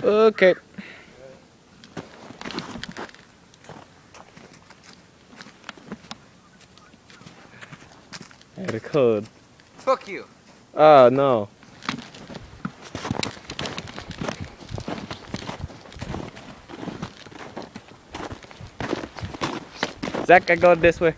Okay. I had a code. Fuck you. Oh no. Zach, I go this way.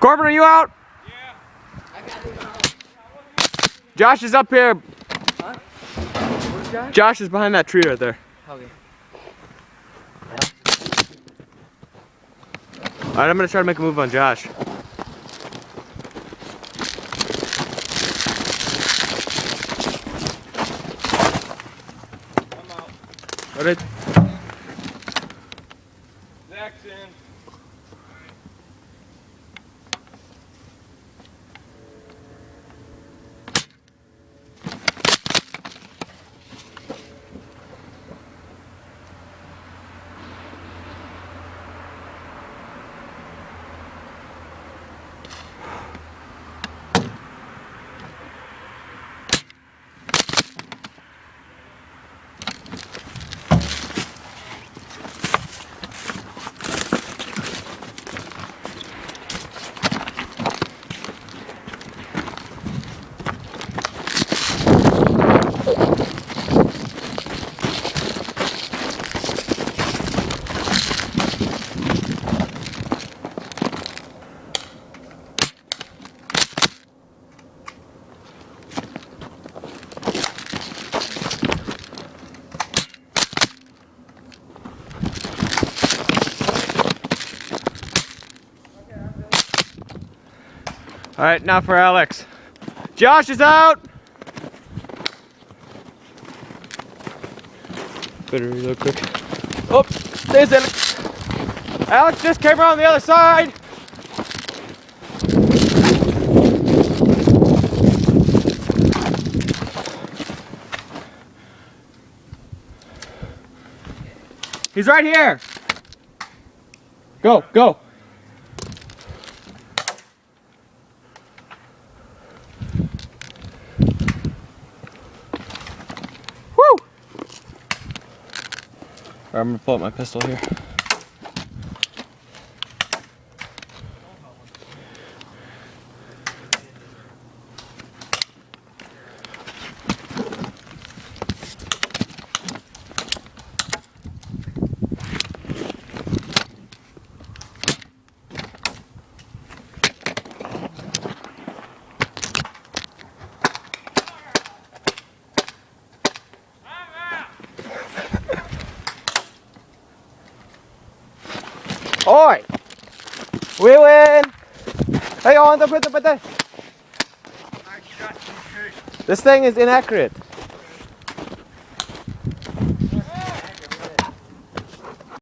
Corbin, are you out? Yeah. Josh is up here. Huh? Where's Josh? Josh is behind that tree right there. Okay. Alright, I'm gonna try to make a move on Josh. I'm out. Alright. Zach's in. Alright, now for Alex. Josh is out! Better reload quick. Oh, there's Alex. Alex just came around the other side! He's right here! Go, go! Woo! Alright, I'm gonna pull out my pistol here. Oi! We win! Hey, on the put the This thing is inaccurate.